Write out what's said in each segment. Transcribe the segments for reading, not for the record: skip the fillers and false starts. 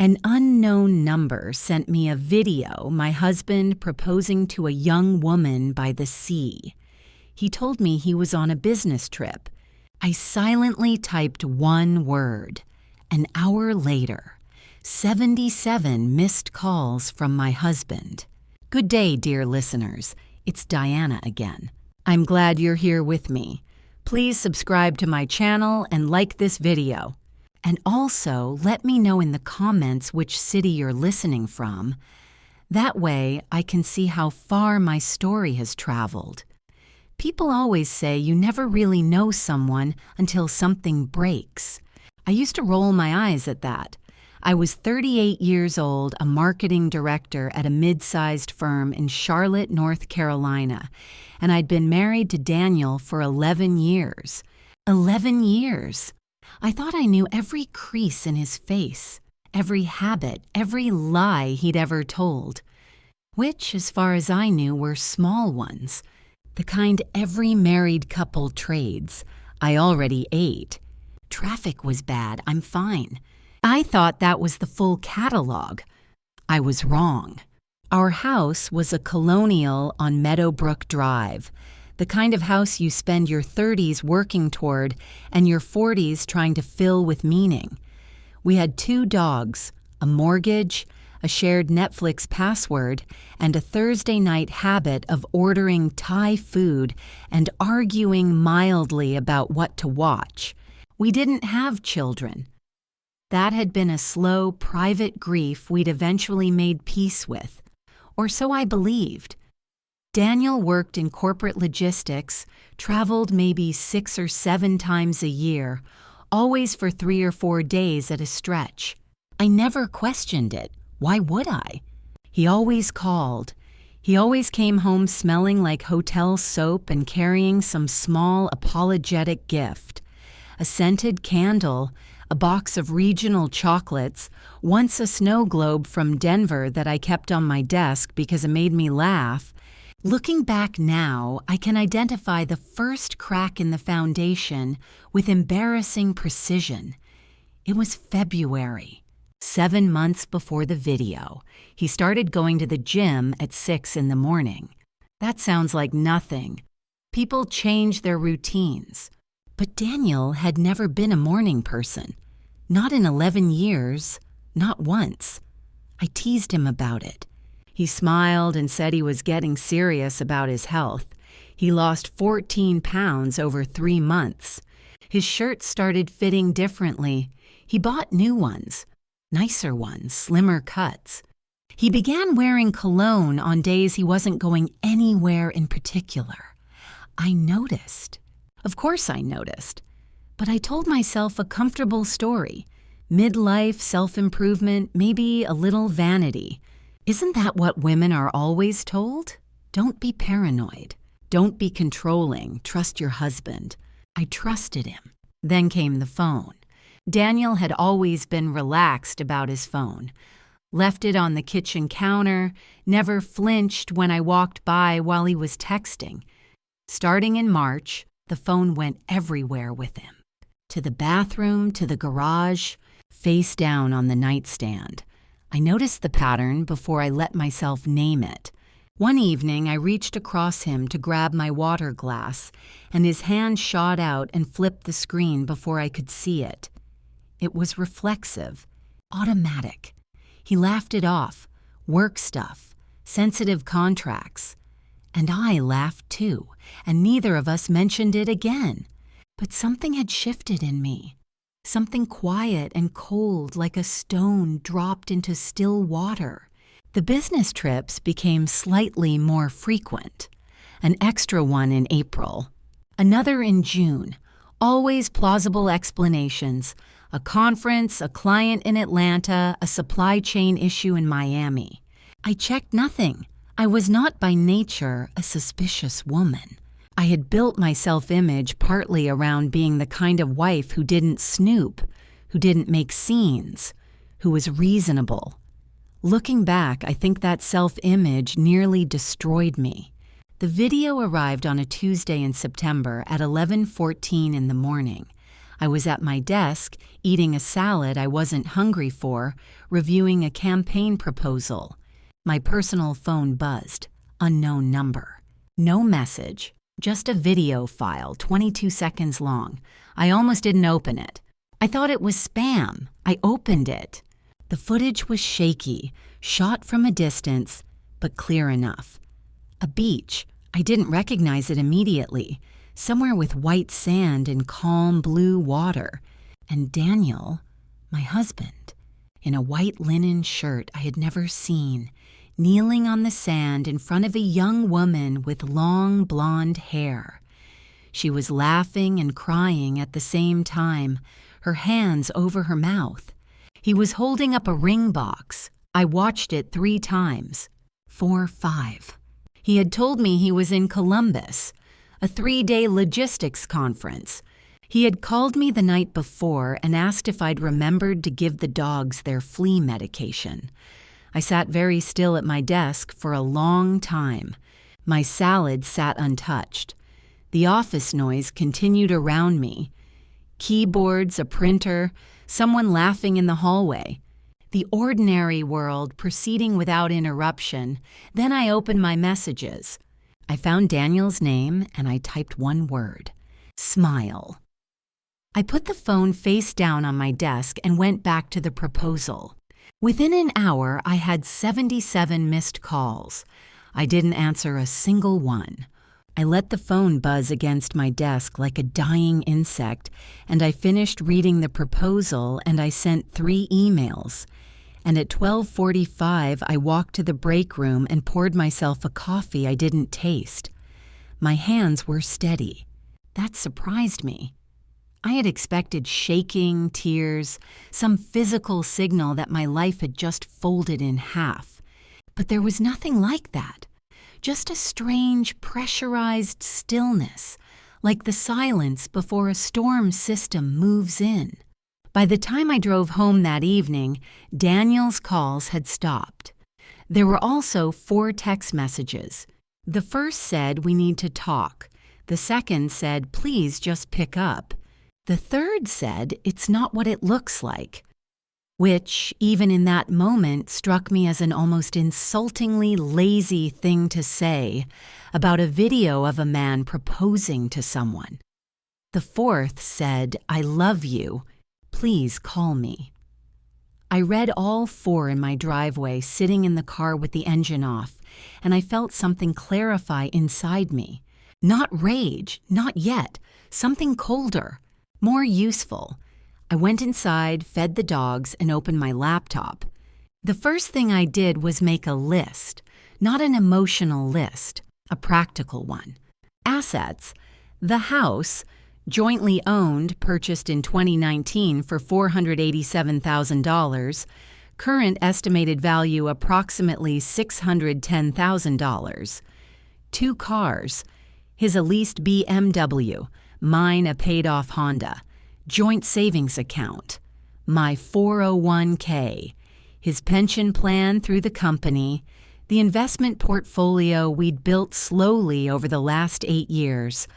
An unknown number sent me a video my husband proposing to a young woman by the sea. He told me he was on a business trip. I silently typed one word. An hour later, 77 missed calls from my husband. Good day, dear listeners. It's Diana again. I'm glad you're here with me. Please subscribe to my channel and like this video. And also, let me know in the comments which city you're listening from. That way, I can see how far my story has traveled. People always say you never really know someone until something breaks. I used to roll my eyes at that. I was 38 years old, a marketing director at a mid-sized firm in Charlotte, North Carolina, and I'd been married to Daniel for 11 years. 11 years! I thought I knew every crease in his face, every habit, every lie he'd ever told, which, as far as I knew, were small ones, the kind every married couple trades. I already ate. Traffic was bad, I'm fine. I thought that was the full catalog. I was wrong. Our house was a colonial on Meadowbrook Drive, the kind of house you spend your 30s working toward and your 40s trying to fill with meaning. We had 2 dogs, a mortgage, a shared Netflix password, and a Thursday night habit of ordering Thai food and arguing mildly about what to watch. We didn't have children. That had been a slow, private grief we'd eventually made peace with, or so I believed. Daniel worked in corporate logistics, traveled maybe 6 or 7 times a year, always for 3 or 4 days at a stretch. I never questioned it. Why would I? He always called. He always came home smelling like hotel soap and carrying some small apologetic gift. A scented candle, a box of regional chocolates, once a snow globe from Denver that I kept on my desk because it made me laugh. Looking back now, I can identify the first crack in the foundation with embarrassing precision. It was February, 7 months before the video. He started going to the gym at 6 in the morning. That sounds like nothing. People change their routines. But Daniel had never been a morning person. Not in 11 years, not once. I teased him about it. He smiled and said he was getting serious about his health. He lost 14 pounds over 3 months. His shirts started fitting differently. He bought new ones, nicer ones, slimmer cuts. He began wearing cologne on days he wasn't going anywhere in particular. I noticed. Of course I noticed. But I told myself a comfortable story. Midlife, self-improvement, maybe a little vanity. Isn't that what women are always told? Don't be paranoid. Don't be controlling. Trust your husband. I trusted him. Then came the phone. Daniel had always been relaxed about his phone. Left it on the kitchen counter, never flinched when I walked by while he was texting. Starting in March, the phone went everywhere with him. To the bathroom, to the garage, face down on the nightstand. I noticed the pattern before I let myself name it. One evening, I reached across him to grab my water glass, and his hand shot out and flipped the screen before I could see it. It was reflexive, automatic. He laughed it off. Work stuff, sensitive contracts. And I laughed too, and neither of us mentioned it again. But something had shifted in me. Something quiet and cold like a stone dropped into still water. The business trips became slightly more frequent. An extra one in April. Another in June. Always plausible explanations. A conference, a client in Atlanta, a supply chain issue in Miami. I checked nothing. I was not by nature a suspicious woman. I had built my self-image partly around being the kind of wife who didn't snoop, who didn't make scenes, who was reasonable. Looking back, I think that self-image nearly destroyed me. The video arrived on a Tuesday in September at 11:14 in the morning. I was at my desk, eating a salad I wasn't hungry for, reviewing a campaign proposal. My personal phone buzzed. Unknown number. No message, just a video file, 22 seconds long. I almost didn't open it. I thought it was spam. I opened it. The footage was shaky, shot from a distance, but clear enough. A beach. I didn't recognize it immediately. Somewhere with white sand and calm blue water. And Daniel, my husband, in a white linen shirt I had never seen, kneeling on the sand in front of a young woman with long blonde hair. She was laughing and crying at the same time, her hands over her mouth. He was holding up a ring box. I watched it 3 times. 4, 5. He had told me he was in Columbus, a 3-day logistics conference. He had called me the night before and asked if I'd remembered to give the dogs their flea medication. I sat very still at my desk for a long time. My salad sat untouched. The office noise continued around me. Keyboards, a printer, someone laughing in the hallway. The ordinary world proceeding without interruption. Then I opened my messages. I found Daniel's name and I typed one word: smile. I put the phone face down on my desk and went back to the proposal. Within an hour, I had 77 missed calls. I didn't answer a single one. I let the phone buzz against my desk like a dying insect, and I finished reading the proposal and I sent 3 emails. And at 12:45, I walked to the break room and poured myself a coffee I didn't taste. My hands were steady. That surprised me. I had expected shaking, tears, some physical signal that my life had just folded in half. But there was nothing like that. Just a strange, pressurized stillness, like the silence before a storm system moves in. By the time I drove home that evening, Daniel's calls had stopped. There were also 4 text messages. The first said, "We need to talk." The second said, "Please just pick up." The third said, "It's not what it looks like," which, even in that moment, struck me as an almost insultingly lazy thing to say about a video of a man proposing to someone. The fourth said, "I love you. Please call me." I read all 4 in my driveway, sitting in the car with the engine off, and I felt something clarify inside me. Not rage, not yet, something colder. More useful. I went inside, fed the dogs, and opened my laptop. The first thing I did was make a list, not an emotional list, a practical one. Assets: the house, jointly owned, purchased in 2019 for $487,000, current estimated value approximately $610,000. 2 cars, his a leased BMW, mine a paid-off Honda, joint savings account, my 401k, his pension plan through the company, the investment portfolio we'd built slowly over the last 8 years.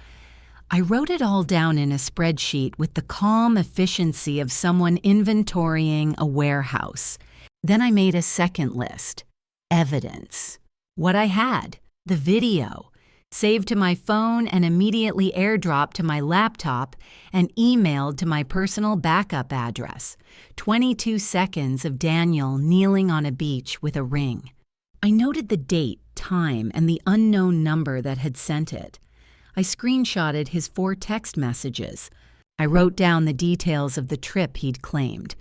I wrote it all down in a spreadsheet with the calm efficiency of someone inventorying a warehouse. Then I made a second list: evidence. What I had, the video, saved to my phone and immediately airdropped to my laptop and emailed to my personal backup address. 22 seconds of Daniel kneeling on a beach with a ring. I noted the date, time, and the unknown number that had sent it. I screenshotted his 4 text messages. I wrote down the details of the trip he'd claimed.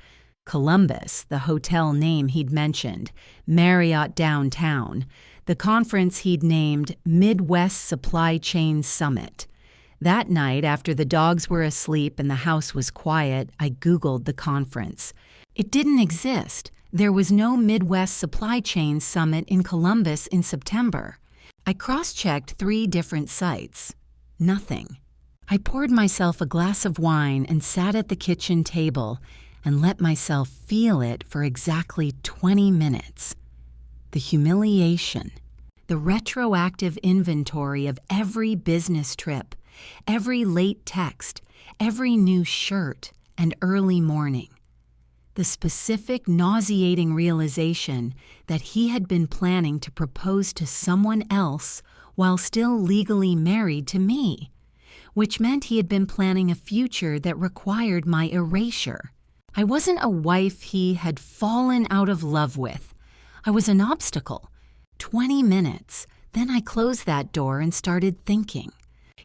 Columbus, the hotel name he'd mentioned, Marriott downtown, the conference he'd named Midwest Supply Chain Summit. That night, after the dogs were asleep and the house was quiet, I Googled the conference. It didn't exist. There was no Midwest Supply Chain Summit in Columbus in September. I cross-checked 3 different sites. Nothing. I poured myself a glass of wine and sat at the kitchen table and let myself feel it for exactly 20 minutes. The humiliation, the retroactive inventory of every business trip, every late text, every new shirt, and early morning. The specific, nauseating realization that he had been planning to propose to someone else while still legally married to me, which meant he had been planning a future that required my erasure. I wasn't a wife he had fallen out of love with. I was an obstacle. 20 minutes, then I closed that door and started thinking.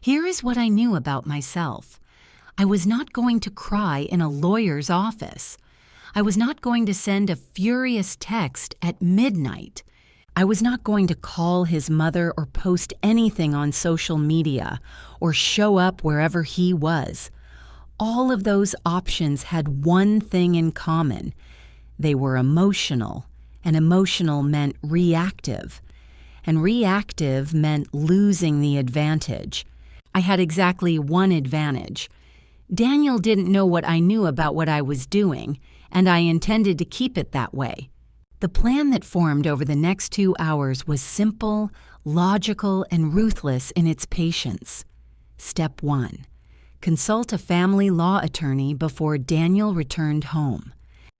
Here is what I knew about myself. I was not going to cry in a lawyer's office. I was not going to send a furious text at midnight. I was not going to call his mother or post anything on social media or show up wherever he was. All of those options had one thing in common. They were emotional, and emotional meant reactive. And reactive meant losing the advantage. I had exactly one advantage. Daniel didn't know what I knew about what I was doing, and I intended to keep it that way. The plan that formed over the next 2 hours was simple, logical, and ruthless in its patience. Step 1. Consult a family law attorney before Daniel returned home.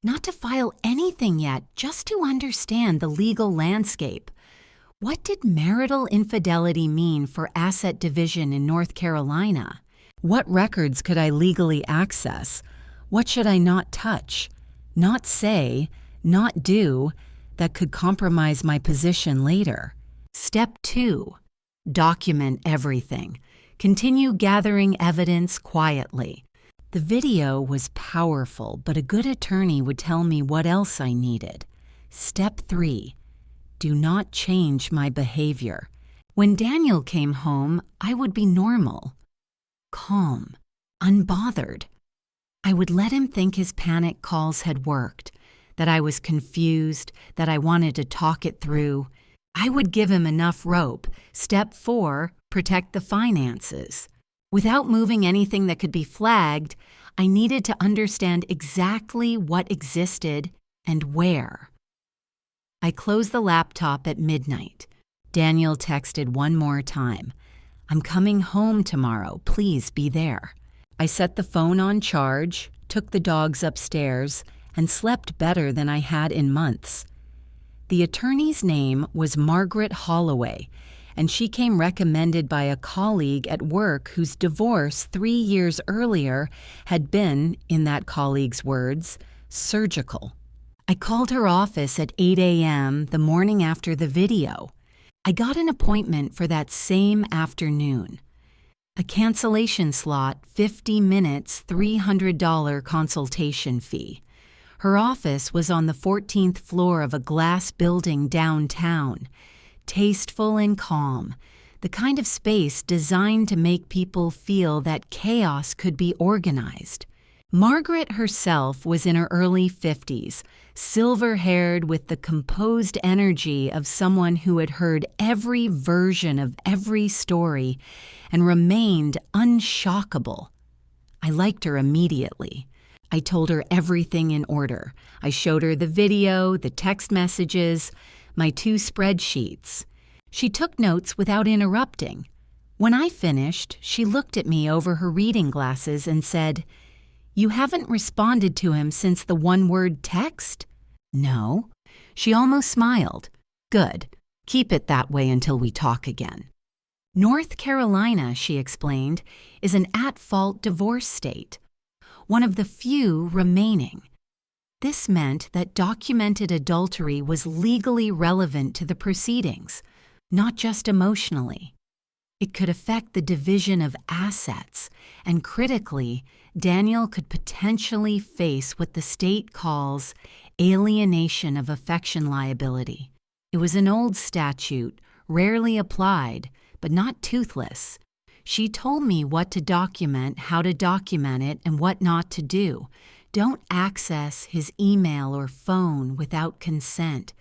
Not to file anything yet, just to understand the legal landscape. What did marital infidelity mean for asset division in North Carolina? What records could I legally access? What should I not touch, not say, not do, that could compromise my position later? Step 2. Document everything. Continue gathering evidence quietly. The video was powerful, but a good attorney would tell me what else I needed. Step 3. Do not change my behavior. When Daniel came home, I would be normal, calm, unbothered. I would let him think his panic calls had worked, that I was confused, that I wanted to talk it through. I would give him enough rope. Step 4, protect the finances. Without moving anything that could be flagged, I needed to understand exactly what existed and where. I closed the laptop at midnight. Daniel texted one more time. I'm coming home tomorrow. Please be there. I set the phone on charge, took the dogs upstairs, and slept better than I had in months. The attorney's name was Margaret Holloway, and she came recommended by a colleague at work whose divorce 3 years earlier had been, in that colleague's words, surgical. I called her office at 8 a.m. the morning after the video. I got an appointment for that same afternoon. A cancellation slot, 50 minutes, $300 consultation fee. Her office was on the 14th floor of a glass building downtown. Tasteful and calm, the kind of space designed to make people feel that chaos could be organized. Margaret herself was in her early 50s, silver-haired with the composed energy of someone who had heard every version of every story and remained unshockable. I liked her immediately. I told her everything in order. I showed her the video, the text messages, my 2 spreadsheets. She took notes without interrupting. When I finished, she looked at me over her reading glasses and said, "You haven't responded to him since the one-word text?" "No." She almost smiled. "Good. Keep it that way until we talk again." North Carolina, she explained, is an at-fault divorce state, one of the few remaining. This meant that documented adultery was legally relevant to the proceedings, not just emotionally. It could affect the division of assets, and critically, Daniel could potentially face what the state calls alienation of affection liability. It was an old statute, rarely applied, but not toothless. She told me what to document, how to document it, and what not to do. Don't access his email or phone without consent.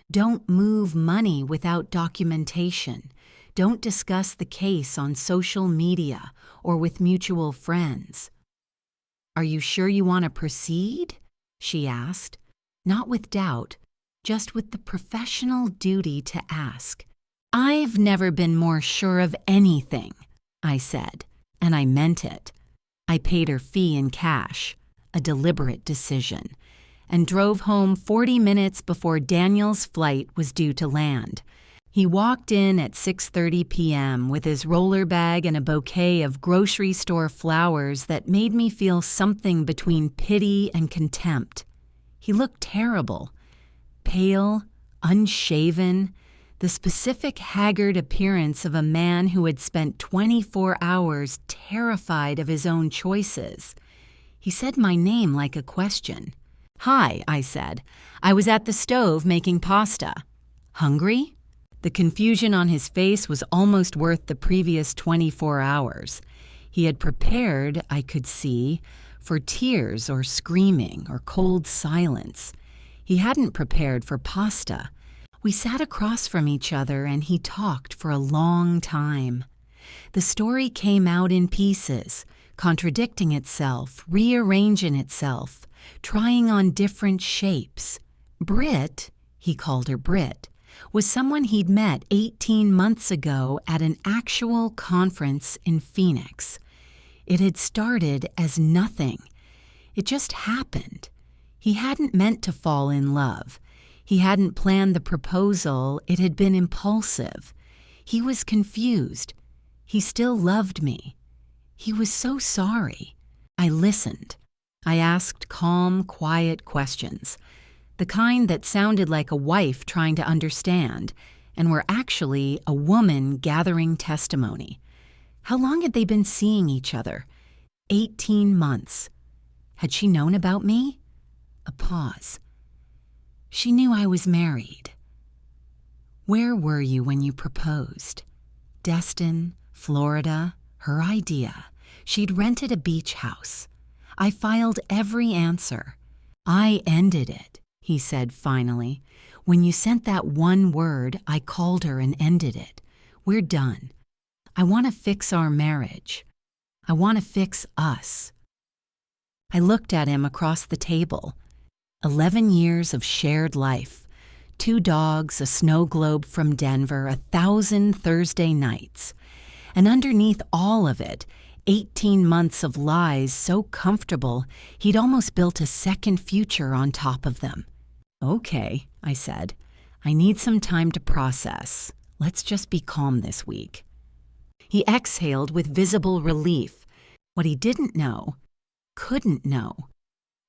Don't move money without documentation. Don't discuss the case on social media or with mutual friends. "Are you sure you want to proceed?" she asked, not with doubt, just with the professional duty to ask. "I've never been more sure of anything," I said. and I meant it. I paid her fee in cash, a deliberate decision, and drove home 40 minutes before Daniel's flight was due to land. He walked in at 6:30 p.m. with his roller bag and a bouquet of grocery store flowers that made me feel something between pity and contempt. He looked terrible, pale, unshaven, the specific haggard appearance of a man who had spent 24 hours terrified of his own choices. He said my name like a question. "Hi," I said. "I was at the stove making pasta." "Hungry?" The confusion on his face was almost worth the previous 24 hours. He had prepared, I could see, for tears or screaming or cold silence. He hadn't prepared for pasta. We sat across from each other and he talked for a long time. The story came out in pieces, contradicting itself, rearranging itself, trying on different shapes. Britt, he called her Britt, was someone he'd met 18 months ago at an actual conference in Phoenix. It had started as nothing. It just happened. He hadn't meant to fall in love. He hadn't planned the proposal. It had been impulsive. He was confused. He still loved me. He was so sorry. I listened. I asked calm, quiet questions, the kind that sounded like a wife trying to understand, and were actually a woman gathering testimony. How long had they been seeing each other? 18 months. Had she known about me? A pause. She knew I was married. Where were you when you proposed? Destin, Florida, her idea. She'd rented a beach house. I filed every answer. I ended it, he said finally. When you sent that one word, I called her and ended it. We're done. I want to fix our marriage. I want to fix us. I looked at him across the table. 11 years of shared life. 2 dogs, a snow globe from Denver, 1,000 Thursday nights. And underneath all of it, 18 months of lies so comfortable he'd almost built a second future on top of them. "Okay," I said. "I need some time to process. Let's just be calm this week." He exhaled with visible relief. What he didn't know, couldn't know,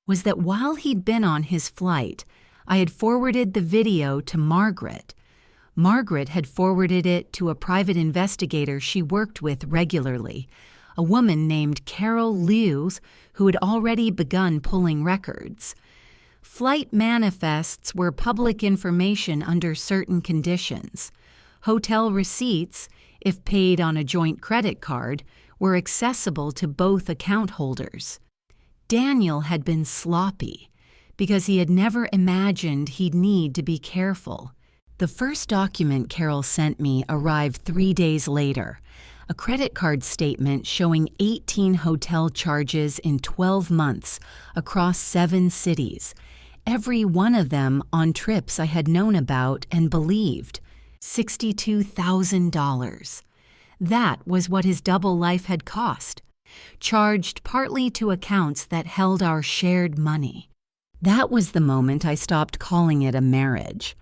was that while he'd been on his flight, I had forwarded the video to Margaret. Margaret had forwarded it to a private investigator she worked with regularly, a woman named Carol Lewis, who had already begun pulling records. Flight manifests were public information under certain conditions. Hotel receipts, if paid on a joint credit card, were accessible to both account holders. Daniel had been sloppy because he had never imagined he'd need to be careful. The first document Carol sent me arrived 3 days later, a credit card statement showing 18 hotel charges in 12 months across 7 cities, every one of them on trips I had known about and believed. $62,000. That was what his double life had cost, charged partly to accounts that held our shared money. That was the moment I stopped calling it a marriage.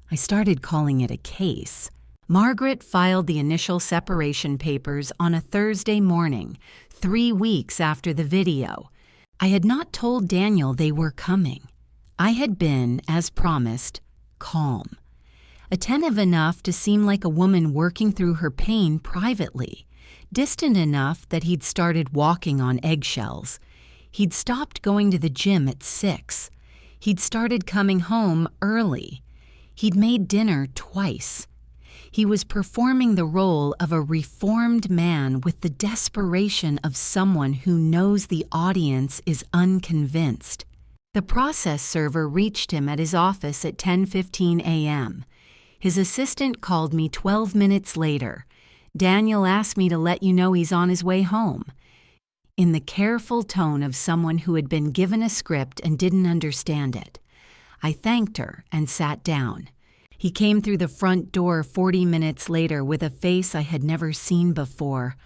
I started calling it a case. Margaret filed the initial separation papers on a Thursday morning, 3 weeks after the video. I had not told Daniel they were coming. I had been, as promised, calm. Attentive enough to seem like a woman working through her pain privately. Distant enough that he'd started walking on eggshells. He'd stopped going to the gym at 6. He'd started coming home early. He'd made dinner twice. He was performing the role of a reformed man with the desperation of someone who knows the audience is unconvinced. The process server reached him at his office at 10:15 a.m. His assistant called me 12 minutes later. "Daniel asked me to let you know he's on his way home." In the careful tone of someone who had been given a script and didn't understand it. I thanked her and sat down. He came through the front door 40 minutes later with a face I had never seen before.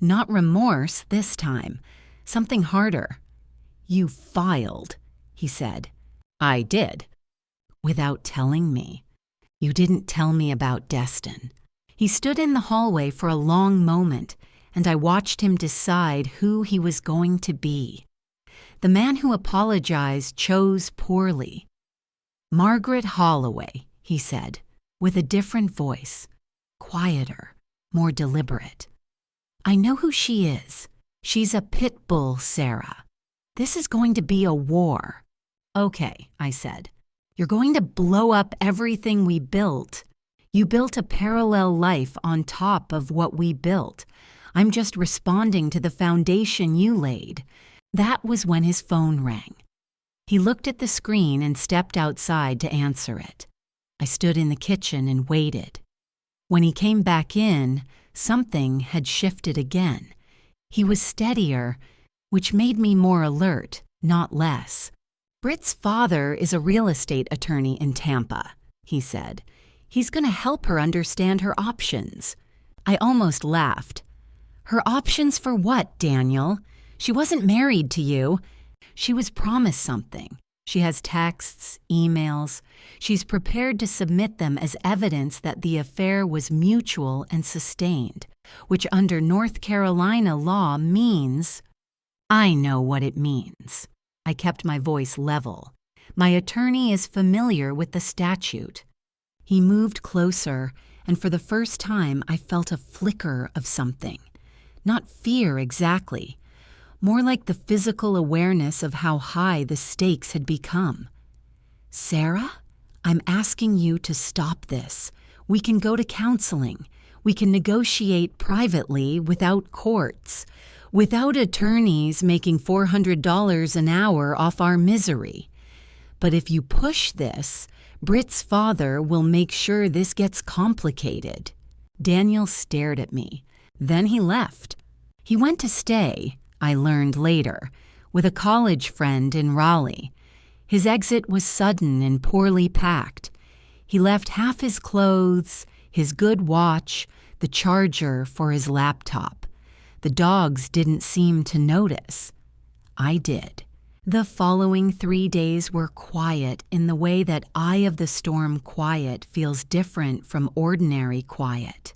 Not remorse this time. Something harder. "You filed," he said. "I did." "Without telling me. You didn't tell me about Destin." He stood in the hallway for a long moment, and I watched him decide who he was going to be. The man who apologized chose poorly. "Margaret Holloway," he said, with a different voice, quieter, more deliberate. "I know who she is. She's a pit bull, Sarah. This is going to be a war." "Okay," I said. "You're going to blow up everything we built. You built a parallel life on top of what we built. I'm just responding to the foundation you laid." That was when his phone rang. He looked at the screen and stepped outside to answer it. I stood in the kitchen and waited. When he came back in, something had shifted again. He was steadier, which made me more alert, not less. "Britt's father is a real estate attorney in Tampa," he said. "He's going to help her understand her options." I almost laughed. "Her options for what, Daniel? She wasn't married to you." "She was promised something. She has texts, emails. She's prepared to submit them as evidence that the affair was mutual and sustained, which under North Carolina law means—" "I know what it means." I kept my voice level. "My attorney is familiar with the statute." He moved closer, and for the first time I felt a flicker of something. Not fear exactly, more like the physical awareness of how high the stakes had become. "Sarah, I'm asking you to stop this. We can go to counseling. We can negotiate privately without courts, without attorneys making $400 an hour off our misery. But if you push this, Britt's father will make sure this gets complicated." Daniel stared at me. Then he left. He went to stay, I learned later, with a college friend in Raleigh. His exit was sudden and poorly packed. He left half his clothes, his good watch, the charger for his laptop. The dogs didn't seem to notice. I did. The following 3 days were quiet in the way that eye of the storm quiet feels different from ordinary quiet.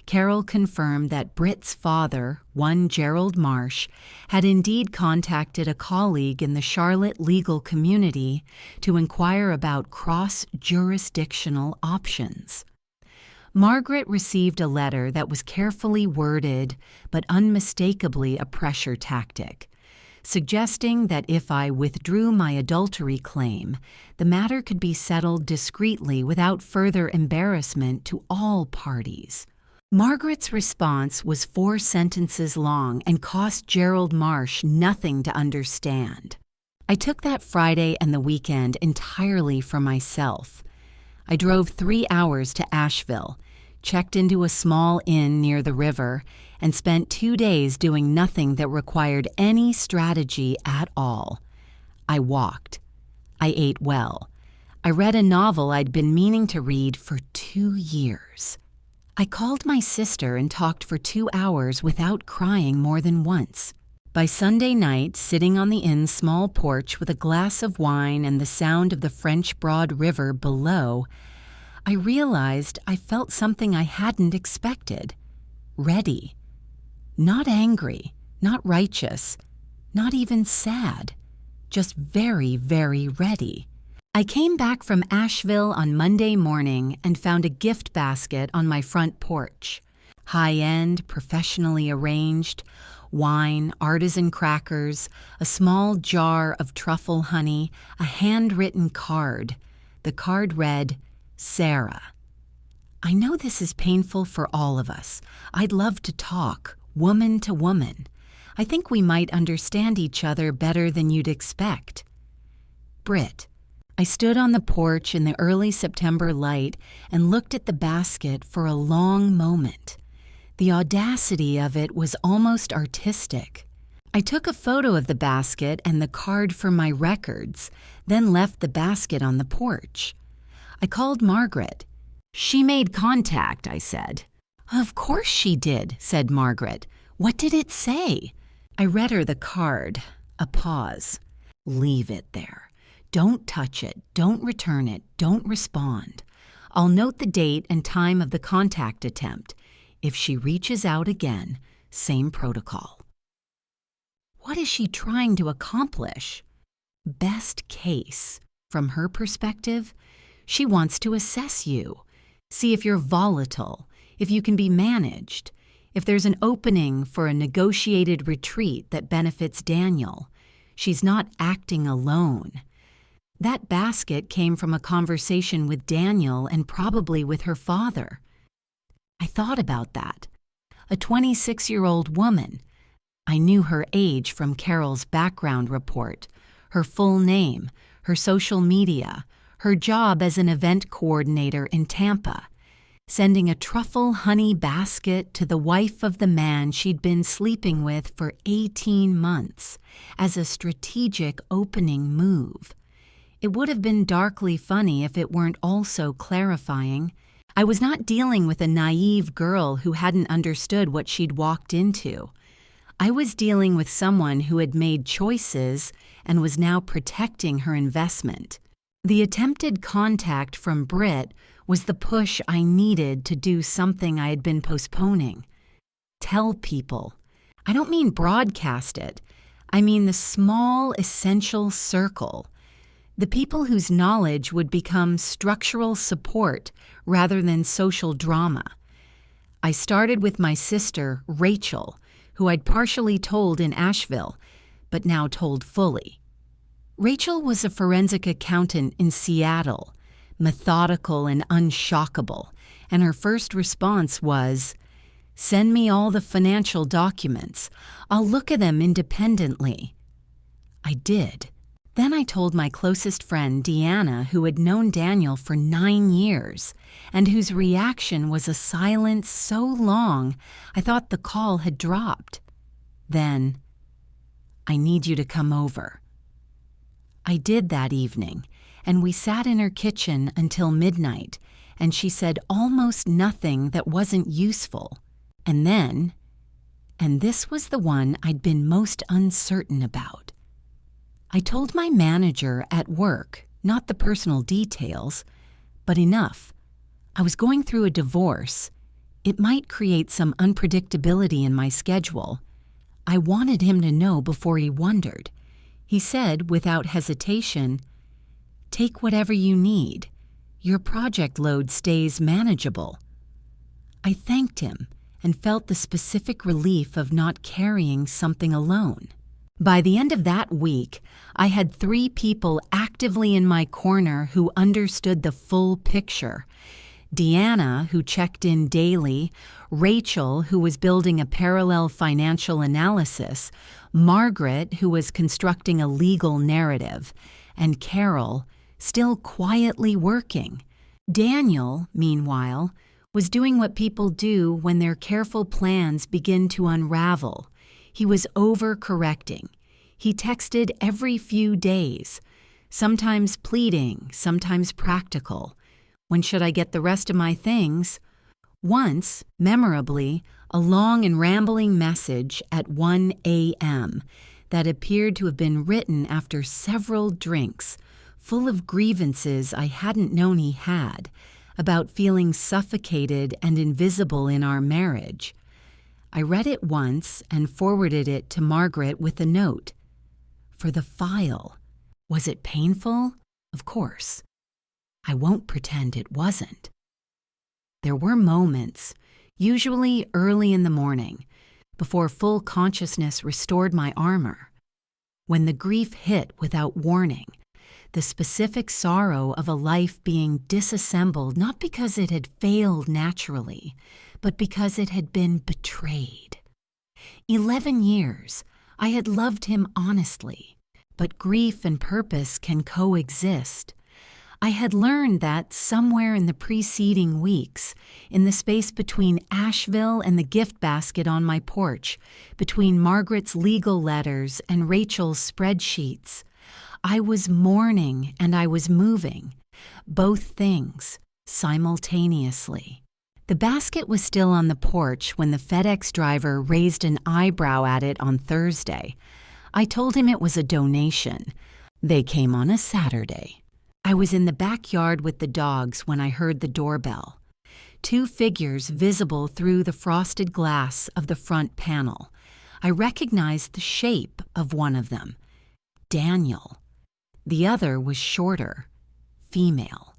Carol confirmed that Britt's father, one Gerald Marsh, had indeed contacted a colleague in the Charlotte legal community to inquire about cross-jurisdictional options. Margaret received a letter that was carefully worded but unmistakably a pressure tactic, suggesting that if I withdrew my adultery claim, the matter could be settled discreetly without further embarrassment to all parties. Margaret's response was 4 sentences long and cost Gerald Marsh nothing to understand. I took that Friday and the weekend entirely for myself. I drove 3 hours to Asheville, checked into a small inn near the river, and spent 2 days doing nothing that required any strategy at all. I walked. I ate well. I read a novel I'd been meaning to read for 2 years. I called my sister and talked for 2 hours without crying more than once. By Sunday night, sitting on the inn's small porch with a glass of wine and the sound of the French Broad River below, I realized I felt something I hadn't expected. Ready. Not angry, not righteous, not even sad. Just very, very ready. I came back from Asheville on Monday morning and found a gift basket on my front porch. High-end, professionally arranged, wine, artisan crackers, a small jar of truffle honey, a handwritten card. The card read, "Sarah." I know this is painful for all of us. I'd love to talk, woman to woman. I think we might understand each other better than you'd expect. Britt. I stood on the porch in the early September light and looked at the basket for a long moment. The audacity of it was almost artistic. I took a photo of the basket and the card for my records, then left the basket on the porch. I called Margaret. "She made contact," I said. "Of course she did," said Margaret. What did it say? I read her the card. A pause. Leave it there. Don't touch it. Don't return it. Don't respond. I'll note the date and time of the contact attempt. If she reaches out again, same protocol. What is she trying to accomplish? Best case. From her perspective, she wants to assess you, see if you're volatile, if you can be managed, if there's an opening for a negotiated retreat that benefits Daniel. She's not acting alone. That basket came from a conversation with Daniel and probably with her father. I thought about that. A 26-year-old woman. I knew her age from Carol's background report, her full name, her social media, her job as an event coordinator in Tampa, sending a truffle honey basket to the wife of the man she'd been sleeping with for 18 months as a strategic opening move. It would have been darkly funny if it weren't also clarifying. I was not dealing with a naive girl who hadn't understood what she'd walked into. I was dealing with someone who had made choices and was now protecting her investment. The attempted contact from Britt was the push I needed to do something I had been postponing. Tell people. I don't mean broadcast it. I mean the small, essential circle. The people whose knowledge would become structural support rather than social drama. I started with my sister, Rachel, who I'd partially told in Asheville, but now told fully. Rachel was a forensic accountant in Seattle, methodical and unshockable, and her first response was, "Send me all the financial documents. I'll look at them independently." I did. Then I told my closest friend, Deanna, who had known Daniel for 9 years, and whose reaction was a silence so long I thought the call had dropped. Then, "I need you to come over." I did that evening, and we sat in her kitchen until midnight, and she said almost nothing that wasn't useful. And then, and this was the one I'd been most uncertain about, I told my manager at work, not the personal details, but enough. I was going through a divorce. It might create some unpredictability in my schedule. I wanted him to know before he wondered. He said, without hesitation, "Take whatever you need. Your project load stays manageable." I thanked him and felt the specific relief of not carrying something alone. By the end of that week, I had 3 people actively in my corner who understood the full picture. Deanna, who checked in daily, Rachel, who was building a parallel financial analysis, Margaret, who was constructing a legal narrative, and Carol, still quietly working. Daniel, meanwhile, was doing what people do when their careful plans begin to unravel. He was overcorrecting. He texted every few days, sometimes pleading, sometimes practical. When should I get the rest of my things? Once, memorably, a long and rambling message at 1 a.m. that appeared to have been written after several drinks, full of grievances I hadn't known he had, about feeling suffocated and invisible in our marriage. I read it once and forwarded it to Margaret with a note. For the file. Was it painful? Of course. I won't pretend it wasn't. There were moments, usually early in the morning, before full consciousness restored my armor, when the grief hit without warning, the specific sorrow of a life being disassembled not because it had failed naturally, but because it had been betrayed. 11 years, I had loved him honestly, but grief and purpose can coexist. I had learned that somewhere in the preceding weeks, in the space between Asheville and the gift basket on my porch, between Margaret's legal letters and Rachel's spreadsheets, I was mourning and I was moving, both things simultaneously. The basket was still on the porch when the FedEx driver raised an eyebrow at it on Thursday. I told him it was a donation. They came on a Saturday. I was in the backyard with the dogs when I heard the doorbell. 2 figures visible through the frosted glass of the front panel. I recognized the shape of one of them. Daniel. The other was shorter, female.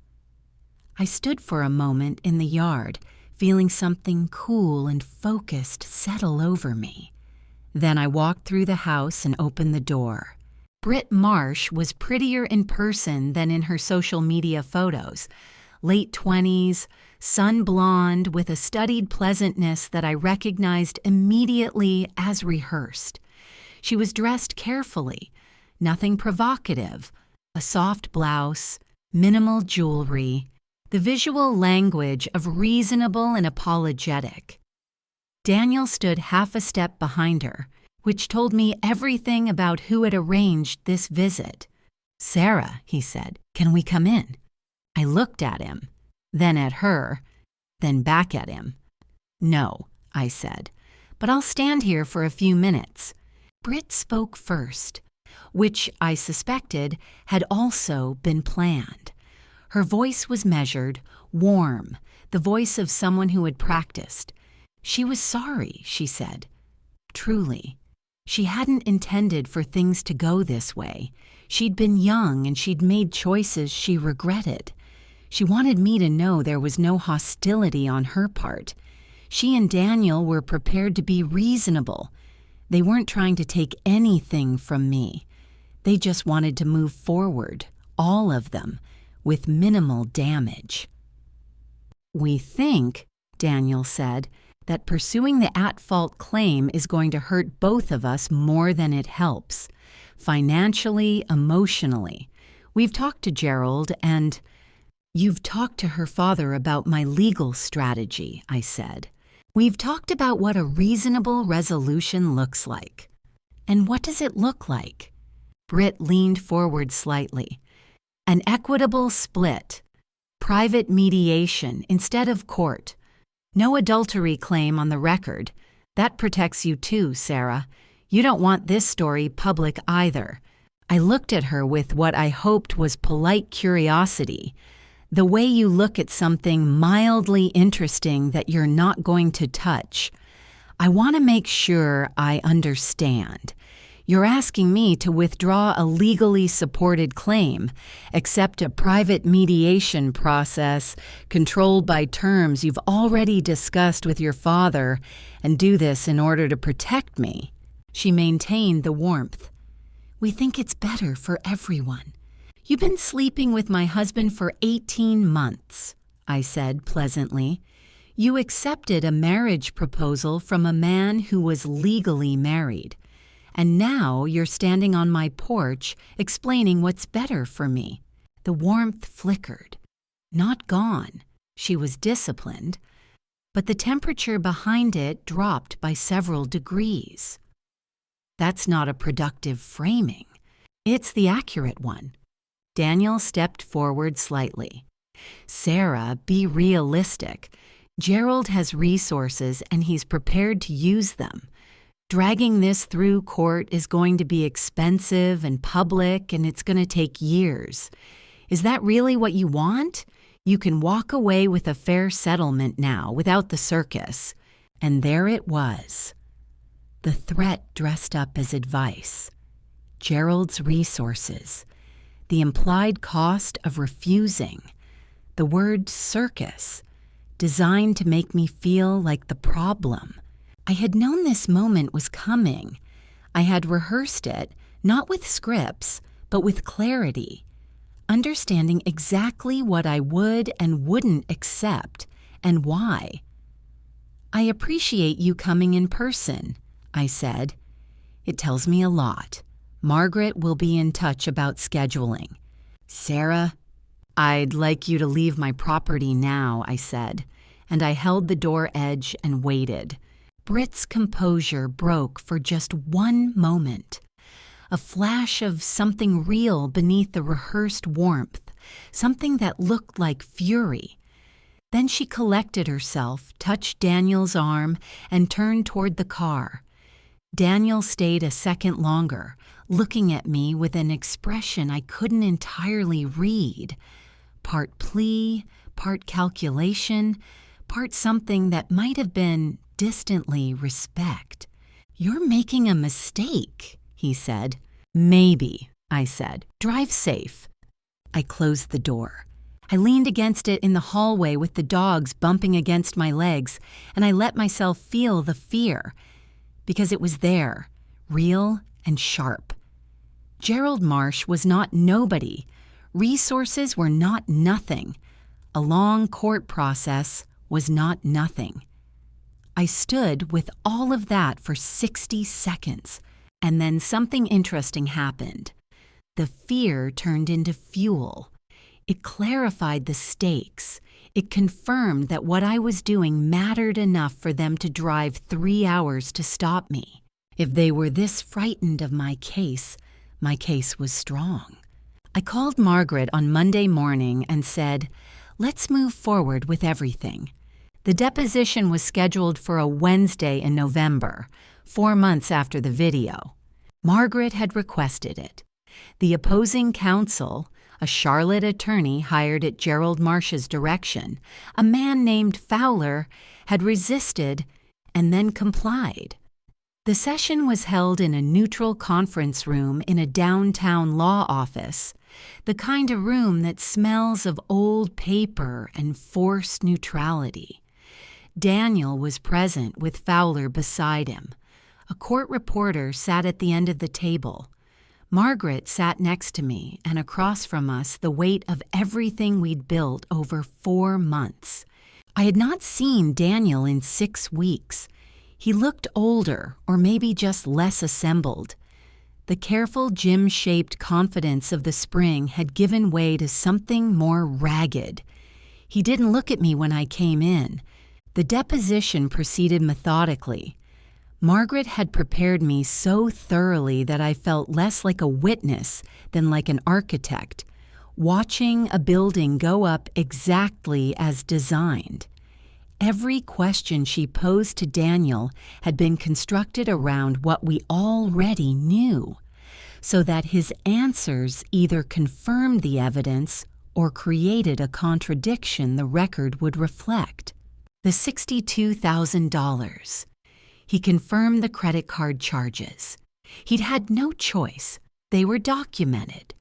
I stood for a moment in the yard, feeling something cool and focused settle over me. Then I walked through the house and opened the door. Britt Marsh was prettier in person than in her social media photos. Late 20s, sun blonde with a studied pleasantness that I recognized immediately as rehearsed. She was dressed carefully, nothing provocative, a soft blouse, minimal jewelry, the visual language of reasonable and apologetic. Daniel stood half a step behind her, which told me everything about who had arranged this visit. "Sarah," he said, "can we come in?" I looked at him, then at her, then back at him. "No," I said, "but I'll stand here for a few minutes." Britt spoke first, which I suspected had also been planned. Her voice was measured, warm, the voice of someone who had practiced. She was sorry, she said. Truly. She hadn't intended for things to go this way. She'd been young and she'd made choices she regretted. She wanted me to know there was no hostility on her part. She and Daniel were prepared to be reasonable. They weren't trying to take anything from me. They just wanted to move forward, all of them, with minimal damage. "We think," Daniel said, "that pursuing the at-fault claim is going to hurt both of us more than it helps. Financially, emotionally. We've talked to Gerald and—" "You've talked to her father about my legal strategy," I said. "We've talked about what a reasonable resolution looks like." "And what does it look like?" Britt leaned forward slightly. "An equitable split. Private mediation instead of court. No adultery claim on the record. That protects you too, Sarah. You don't want this story public either." I looked at her with what I hoped was polite curiosity. The way you look at something mildly interesting that you're not going to touch. "I want to make sure I understand. You're asking me to withdraw a legally supported claim, accept a private mediation process controlled by terms you've already discussed with your father, and do this in order to protect me." She maintained the warmth. "We think it's better for everyone. You've been sleeping with my husband for 18 months, I said pleasantly. You accepted a marriage proposal from a man who was legally married. And now you're standing on my porch explaining what's better for me." The warmth flickered. Not gone. She was disciplined. But the temperature behind it dropped by several degrees. That's not a productive framing. It's the accurate one. Daniel stepped forward slightly. "Sarah, be realistic. Gerald has resources and he's prepared to use them. Dragging this through court is going to be expensive and public, and it's going to take years. Is that really what you want? You can walk away with a fair settlement now without the circus." And there it was. The threat dressed up as advice. Gerald's resources. The implied cost of refusing. The word circus, designed to make me feel like the problem. I had known this moment was coming. I had rehearsed it, not with scripts, but with clarity, understanding exactly what I would and wouldn't accept and why. "I appreciate you coming in person," I said. "It tells me a lot. Margaret will be in touch about scheduling." "Sarah, I'd like you to leave my property now," I said, and I held the door edge and waited. Britt's composure broke for just one moment. A flash of something real beneath the rehearsed warmth, something that looked like fury. Then she collected herself, touched Daniel's arm, and turned toward the car. Daniel stayed a second longer, looking at me with an expression I couldn't entirely read. Part plea, part calculation, part something that might have been distantly respect. "You're making a mistake," he said. "Maybe," I said. "Drive safe." I closed the door. I leaned against it in the hallway with the dogs bumping against my legs, and I let myself feel the fear, because it was there, real and sharp. Gerald Marsh was not nobody. Resources were not nothing. A long court process was not nothing. I stood with all of that for 60 seconds, and then something interesting happened. The fear turned into fuel. It clarified the stakes. It confirmed that what I was doing mattered enough for them to drive 3 hours to stop me. If they were this frightened of my case was strong. I called Margaret on Monday morning and said, "Let's move forward with everything." The deposition was scheduled for a Wednesday in November, 4 months after the video. Margaret had requested it. The opposing counsel, a Charlotte attorney hired at Gerald Marsh's direction, a man named Fowler, had resisted and then complied. The session was held in a neutral conference room in a downtown law office, the kind of room that smells of old paper and forced neutrality. Daniel was present with Fowler beside him. A court reporter sat at the end of the table. Margaret sat next to me, and across from us the weight of everything we'd built over 4 months. I had not seen Daniel in 6 weeks. He looked older, or maybe just less assembled. The careful gym-shaped confidence of the spring had given way to something more ragged. He didn't look at me when I came in. The deposition proceeded methodically. Margaret had prepared me so thoroughly that I felt less like a witness than like an architect, watching a building go up exactly as designed. Every question she posed to Daniel had been constructed around what we already knew, so that his answers either confirmed the evidence or created a contradiction the record would reflect. The $62,000. He confirmed the credit card charges. He'd had no choice. They were documented,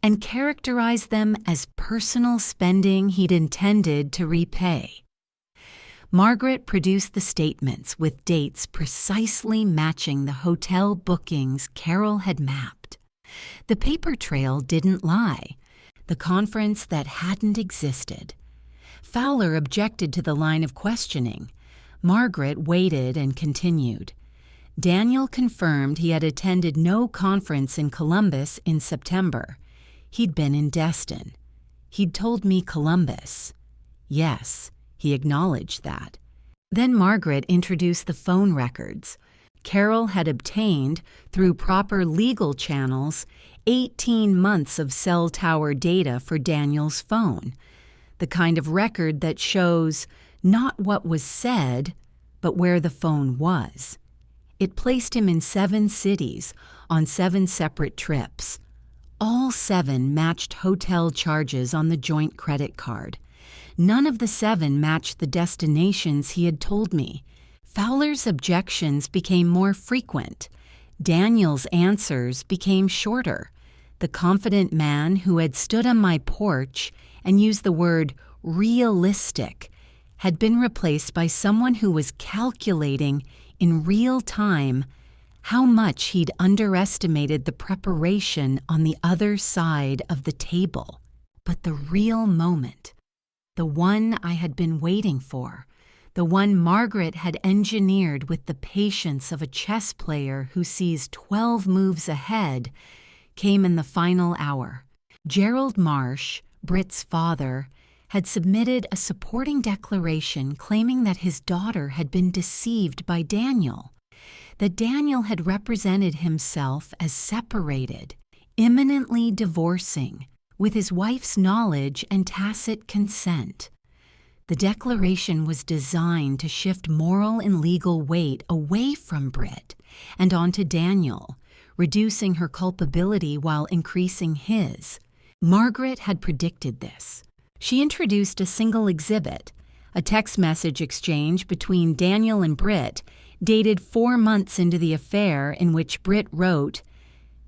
and characterized them as personal spending he'd intended to repay. Margaret produced the statements with dates precisely matching the hotel bookings Carol had mapped. The paper trail didn't lie, the conference that hadn't existed. Fowler objected to the line of questioning. Margaret waited and continued. Daniel confirmed he had attended no conference in Columbus in September. He'd been in Destin. He'd told me Columbus. Yes, he acknowledged that. Then Margaret introduced the phone records. Carol had obtained, through proper legal channels, 18 months of cell tower data for Daniel's phone, the kind of record that shows not what was said, but where the phone was. It placed him in 7 cities on 7 separate trips. All 7 matched hotel charges on the joint credit card. None of the 7 matched the destinations he had told me. Fowler's objections became more frequent. Daniel's answers became shorter. The confident man who had stood on my porch and used the word realistic had been replaced by someone who was calculating in real time how much he'd underestimated the preparation on the other side of the table. But the real moment, the one I had been waiting for, the one Margaret had engineered with the patience of a chess player who sees 12 moves ahead, came in the final hour. Gerald Marsh, Britt's father, had submitted a supporting declaration claiming that his daughter had been deceived by Daniel, that Daniel had represented himself as separated, imminently divorcing, with his wife's knowledge and tacit consent. The declaration was designed to shift moral and legal weight away from Britt and onto Daniel, reducing her culpability while increasing his. Margaret had predicted this. She introduced a single exhibit, a text message exchange between Daniel and Britt, dated 4 months into the affair, in which Britt wrote,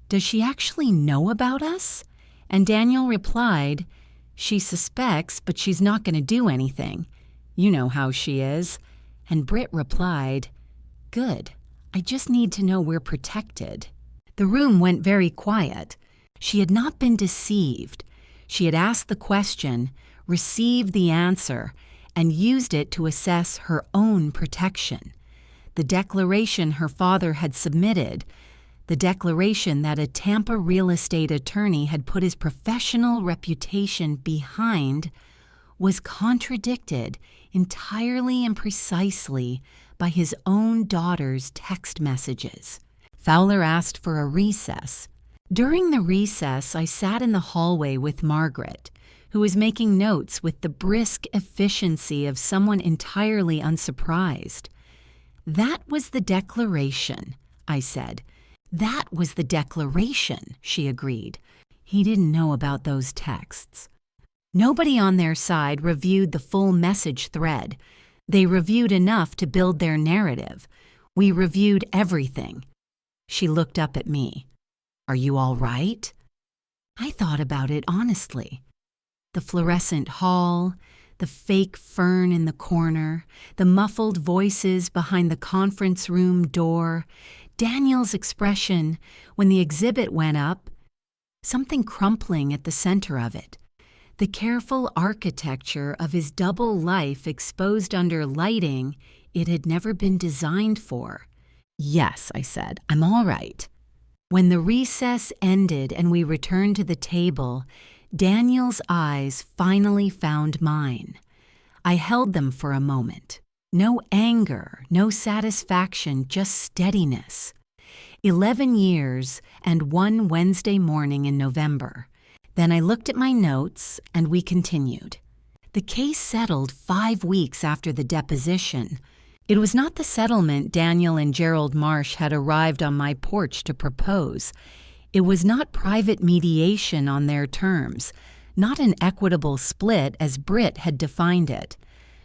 "Does she actually know about us?" And Daniel replied, "She suspects, but she's not going to do anything. You know how she is." And Britt replied, "Good. I just need to know we're protected." The room went very quiet. She had not been deceived. She had asked the question, received the answer, and used it to assess her own protection. The declaration her father had submitted, the declaration that a Tampa real estate attorney had put his professional reputation behind, was contradicted entirely and precisely by his own daughter's text messages. Fowler asked for a recess. During the recess, I sat in the hallway with Margaret, who was making notes with the brisk efficiency of someone entirely unsurprised. "That was the declaration," I said. "That was the declaration," she agreed. He didn't know about those texts. Nobody on their side reviewed the full message thread. They reviewed enough to build their narrative. We reviewed everything. She looked up at me. "Are you all right?" I thought about it honestly. The fluorescent hall, the fake fern in the corner, the muffled voices behind the conference room door, Daniel's expression when the exhibit went up, something crumpling at the center of it, the careful architecture of his double life exposed under lighting it had never been designed for. "Yes," I said, "I'm all right." When the recess ended and we returned to the table, Daniel's eyes finally found mine. I held them for a moment. No anger, no satisfaction, just steadiness. 11 years and one Wednesday morning in November. Then I looked at my notes and we continued. The case settled 5 weeks after the deposition. It was not the settlement Daniel and Gerald Marsh had arrived on my porch to propose. It was not private mediation on their terms, not an equitable split as Britt had defined it,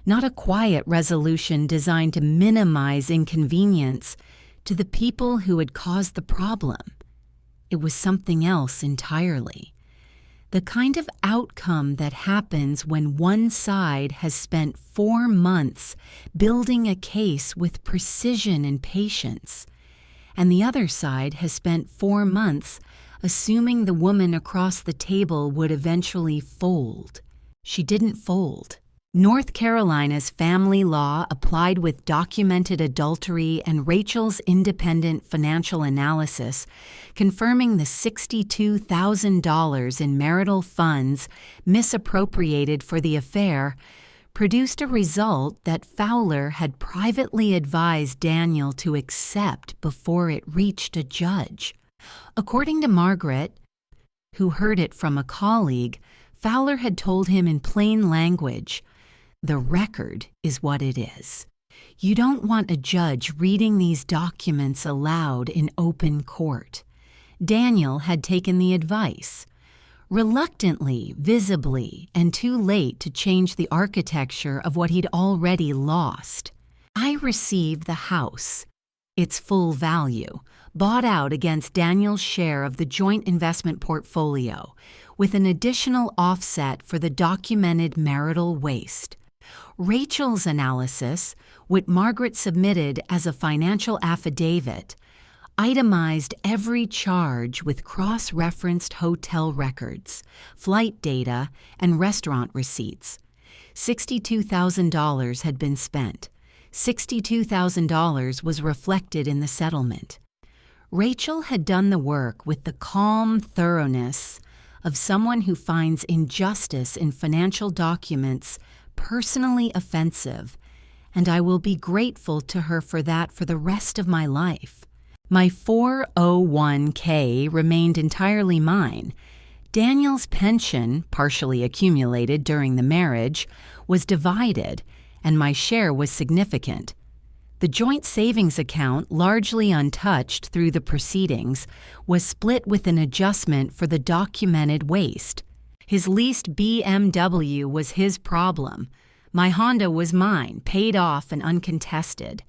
not a quiet resolution designed to minimize inconvenience to the people who had caused the problem. It was something else entirely. The kind of outcome that happens when one side has spent 4 months building a case with precision and patience, and the other side has spent 4 months assuming the woman across the table would eventually fold. She didn't fold. North Carolina's family law applied with documented adultery and Rachel's independent financial analysis, confirming the $62,000 in marital funds misappropriated for the affair, produced a result that Fowler had privately advised Daniel to accept before it reached a judge. According to Margaret, who heard it from a colleague, Fowler had told him in plain language, "The record is what it is. You don't want a judge reading these documents aloud in open court." Daniel had taken the advice. Reluctantly, visibly, and too late to change the architecture of what he'd already lost. I received the house, its full value, bought out against Daniel's share of the joint investment portfolio, with an additional offset for the documented marital waste. Rachel's analysis, what Margaret submitted as a financial affidavit, itemized every charge with cross-referenced hotel records, flight data, and restaurant receipts. $62,000 had been spent. $62,000 was reflected in the settlement. Rachel had done the work with the calm thoroughness of someone who finds injustice in financial documents personally offensive, and I will be grateful to her for that for the rest of my life. My 401k remained entirely mine. Daniel's pension, partially accumulated during the marriage, was divided, and my share was significant. The joint savings account, largely untouched through the proceedings, was split with an adjustment for the documented waste. His leased BMW was his problem. My Honda was mine, paid off and uncontested.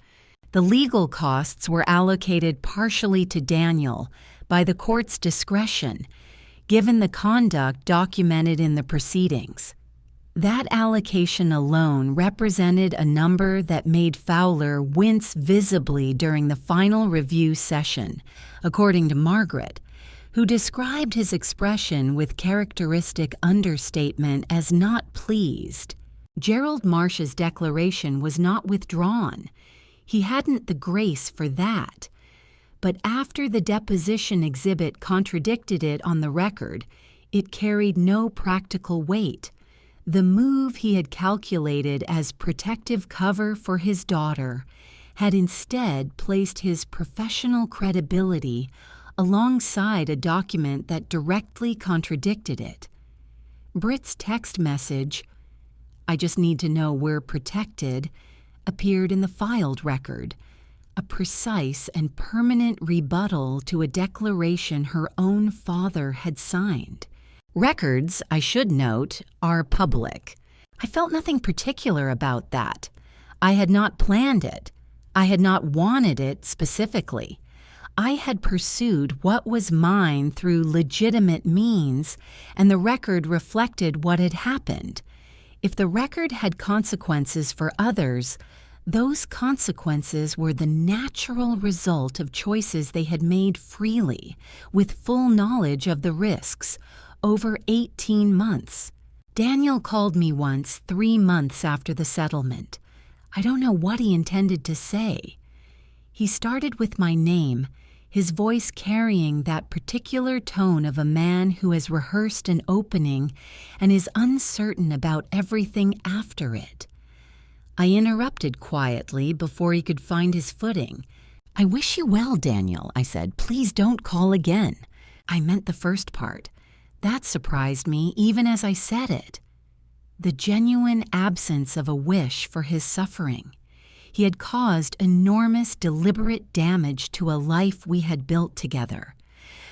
The legal costs were allocated partially to Daniel by the court's discretion, given the conduct documented in the proceedings. That allocation alone represented a number that made Fowler wince visibly during the final review session, according to Margaret, who described his expression with characteristic understatement as not pleased. Gerald Marsh's declaration was not withdrawn. He hadn't the grace for that. But after the deposition exhibit contradicted it on the record, it carried no practical weight. The move he had calculated as protective cover for his daughter had instead placed his professional credibility alongside a document that directly contradicted it. Britt's text message, "I just need to know we're protected," appeared in the filed record, a precise and permanent rebuttal to a declaration her own father had signed. Records, I should note, are public. I felt nothing particular about that. I had not planned it. I had not wanted it specifically. I had pursued what was mine through legitimate means, and the record reflected what had happened. If the record had consequences for others, those consequences were the natural result of choices they had made freely, with full knowledge of the risks, over 18 months. Daniel called me once 3 months after the settlement. I don't know what he intended to say. He started with my name, his voice carrying that particular tone of a man who has rehearsed an opening and is uncertain about everything after it. I interrupted quietly before he could find his footing. "I wish you well, Daniel," I said. "Please don't call again." I meant the first part. That surprised me even as I said it. The genuine absence of a wish for his suffering. He had caused enormous deliberate damage to a life we had built together.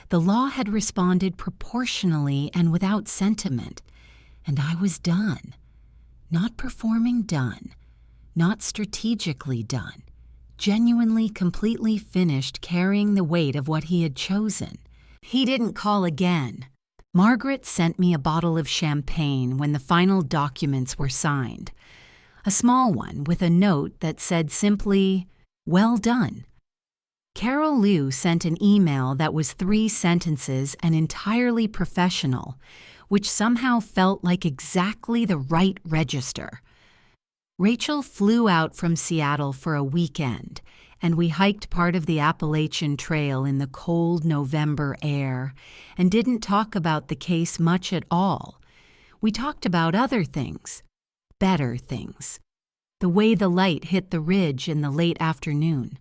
The law had responded proportionally and without sentiment, and I was done. Not performing done. Not strategically done. Genuinely, completely finished carrying the weight of what he had chosen. He didn't call again. Margaret sent me a bottle of champagne when the final documents were signed. A small one with a note that said simply, "Well done." Carol Liu sent an email that was 3 sentences and entirely professional, which somehow felt like exactly the right register. Rachel flew out from Seattle for a weekend, and we hiked part of the Appalachian Trail in the cold November air and didn't talk about the case much at all. We talked about other things, better things. The way the light hit the ridge in the late afternoon.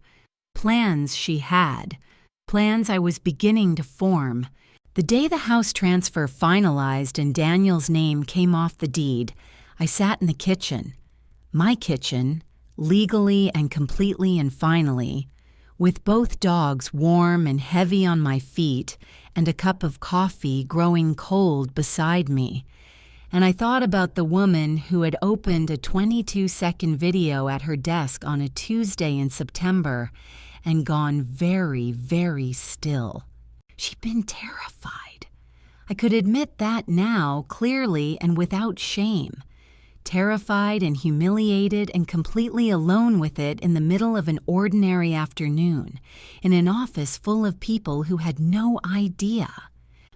Plans she had. Plans I was beginning to form. The day the house transfer finalized and Daniel's name came off the deed, I sat in the kitchen. My kitchen, legally and completely and finally, with both dogs warm and heavy on my feet and a cup of coffee growing cold beside me. And I thought about the woman who had opened a 22-second video at her desk on a Tuesday in September and gone very, very still. She'd been terrified. I could admit that now, clearly and without shame. Terrified and humiliated and completely alone with it in the middle of an ordinary afternoon, in an office full of people who had no idea.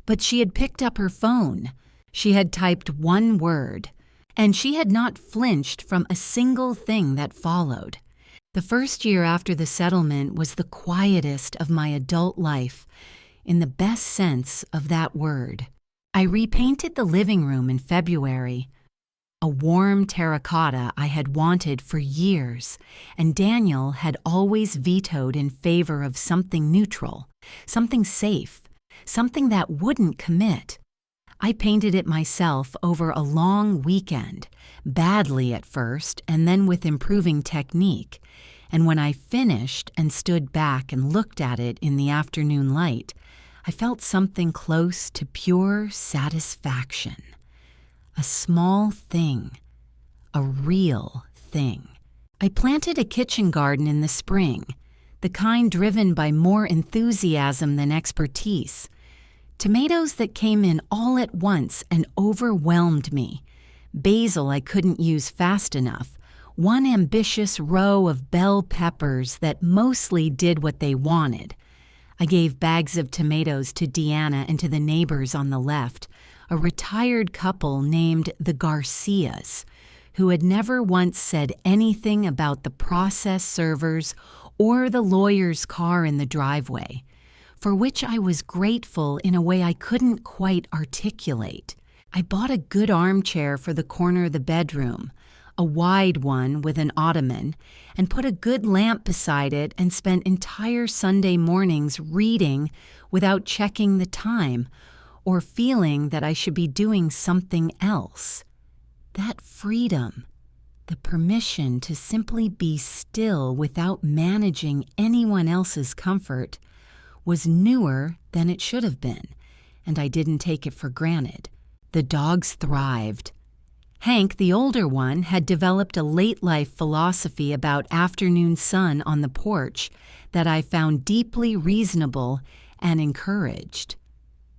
But she had picked up her phone. She had typed one word, and she had not flinched from a single thing that followed. The first year after the settlement was the quietest of my adult life, in the best sense of that word. I repainted the living room in February. A warm terracotta I had wanted for years, and Daniel had always vetoed in favor of something neutral, something safe, something that wouldn't commit. I painted it myself over a long weekend, badly at first and then with improving technique, and when I finished and stood back and looked at it in the afternoon light, I felt something close to pure satisfaction. A small thing, a real thing. I planted a kitchen garden in the spring, the kind driven by more enthusiasm than expertise. Tomatoes that came in all at once and overwhelmed me. Basil I couldn't use fast enough. One ambitious row of bell peppers that mostly did what they wanted. I gave bags of tomatoes to Deanna and to the neighbors on the left, a retired couple named the Garcias, who had never once said anything about the process servers or the lawyer's car in the driveway, for which I was grateful in a way I couldn't quite articulate. I bought a good armchair for the corner of the bedroom, a wide one with an ottoman, and put a good lamp beside it and spent entire Sunday mornings reading without checking the time or feeling that I should be doing something else. That freedom, the permission to simply be still without managing anyone else's comfort, was newer than it should have been, and I didn't take it for granted. The dogs thrived. Hank, the older one, had developed a late-life philosophy about afternoon sun on the porch that I found deeply reasonable and encouraged.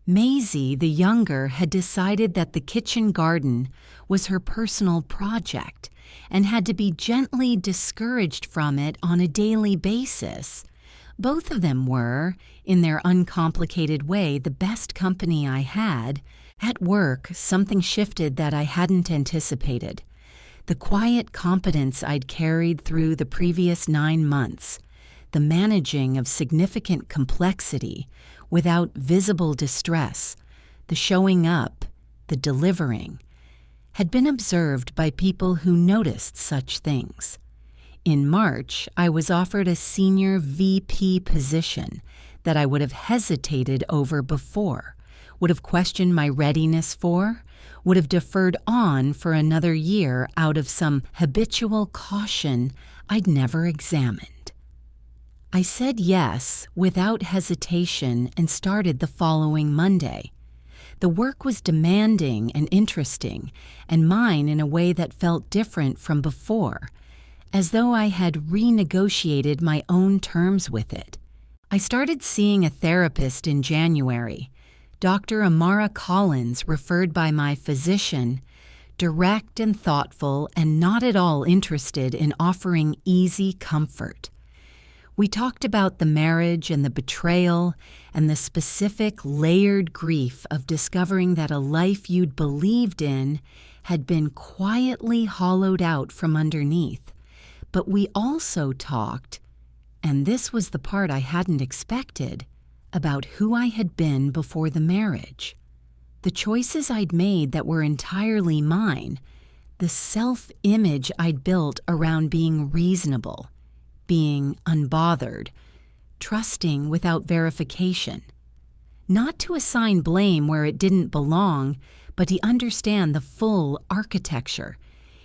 Maisie, the younger, had decided that the kitchen garden was her personal project and had to be gently discouraged from it on a daily basis. Both of them were, in their uncomplicated way, the best company I had. At work, something shifted that I hadn't anticipated. The quiet competence I'd carried through the previous 9 months, the managing of significant complexity without visible distress, the showing up, the delivering, had been observed by people who noticed such things. In March, I was offered a senior VP position that I would have hesitated over before, would have questioned my readiness for, would have deferred on for another year out of some habitual caution I'd never examined. I said yes without hesitation and started the following Monday. The work was demanding and interesting, and mine in a way that felt different from before, as though I had renegotiated my own terms with it. I started seeing a therapist in January, Dr. Amara Collins, referred by my physician, direct and thoughtful and not at all interested in offering easy comfort. We talked about the marriage and the betrayal and the specific layered grief of discovering that a life you'd believed in had been quietly hollowed out from underneath. But we also talked, and this was the part I hadn't expected, about who I had been before the marriage. The choices I'd made that were entirely mine, the self-image I'd built around being reasonable, being unbothered, trusting without verification. Not to assign blame where it didn't belong, but to understand the full architecture.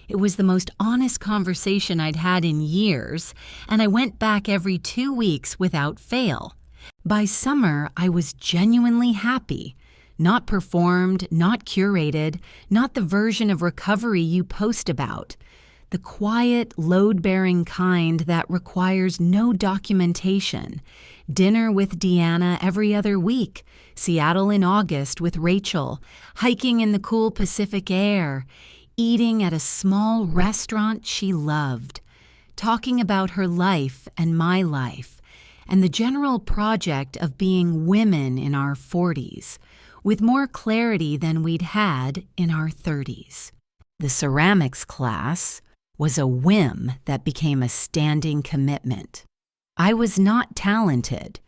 It was the most honest conversation I'd had in years, and I went back every 2 weeks without fail. By summer, I was genuinely happy. Not performed, not curated, not the version of recovery you post about. The quiet, load-bearing kind that requires no documentation. Dinner with Deanna every other week. Seattle in August with Rachel. Hiking in the cool Pacific air. Eating at a small restaurant she loved. Talking about her life and my life. And the general project of being women in our 40s, with more clarity than we'd had in our 30s. The ceramics class was a whim that became a standing commitment. I was not talented.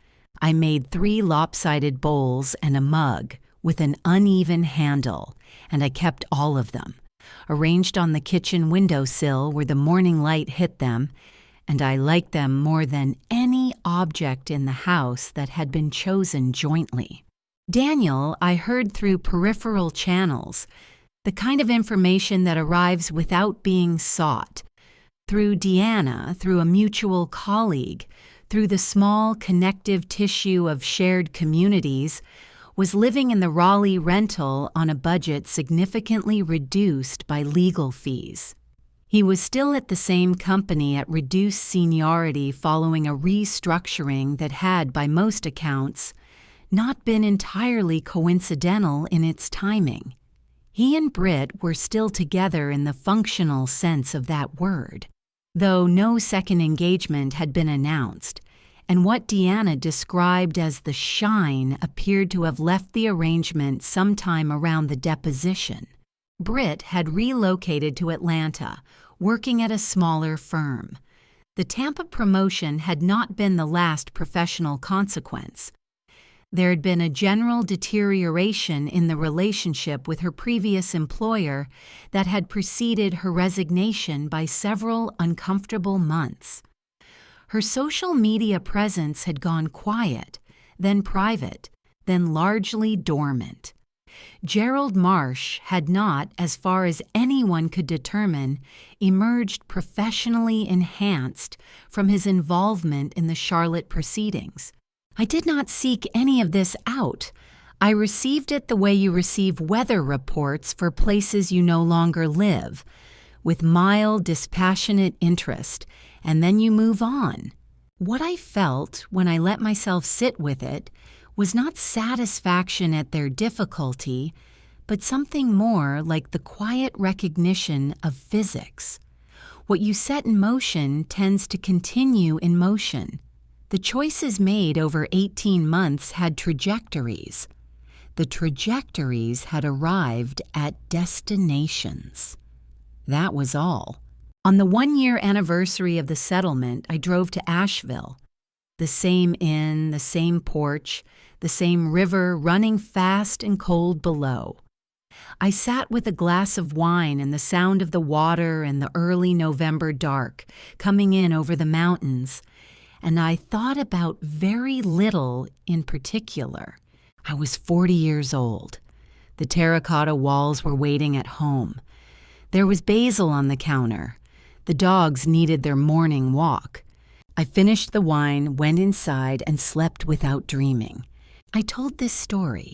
I made 3 lopsided bowls and a mug with an uneven handle, and I kept all of them, arranged on the kitchen windowsill where the morning light hit them, and I liked them more than any object in the house that had been chosen jointly. Daniel, I heard through peripheral channels, the kind of information that arrives without being sought. Through Deanna, through a mutual colleague, through the small connective tissue of shared communities, was living in the Raleigh rental on a budget significantly reduced by legal fees. He was still at the same company at reduced seniority following a restructuring that had, by most accounts, not been entirely coincidental in its timing. He and Britt were still together in the functional sense of that word, though no second engagement had been announced, and what Deanna described as the shine appeared to have left the arrangement sometime around the deposition. Britt had relocated to Atlanta, working at a smaller firm. The Tampa promotion had not been the last professional consequence. There had been a general deterioration in the relationship with her previous employer that had preceded her resignation by several uncomfortable months. Her social media presence had gone quiet, then private, then largely dormant. Gerald Marsh had not, as far as anyone could determine, emerged professionally enhanced from his involvement in the Charlotte proceedings. I did not seek any of this out. I received it the way you receive weather reports for places you no longer live, with mild, dispassionate interest, and then you move on. What I felt when I let myself sit with it was not satisfaction at their difficulty, but something more like the quiet recognition of physics. What you set in motion tends to continue in motion. The choices made over 18 months had trajectories. The trajectories had arrived at destinations. That was all. On the 1-year anniversary of the settlement, I drove to Asheville. The same inn, the same porch, the same river running fast and cold below. I sat with a glass of wine and the sound of the water and the early November dark coming in over the mountains, and I thought about very little in particular. I was 40 years old. The terracotta walls were waiting at home. There was basil on the counter. The dogs needed their morning walk. I finished the wine, went inside, and slept without dreaming. I told this story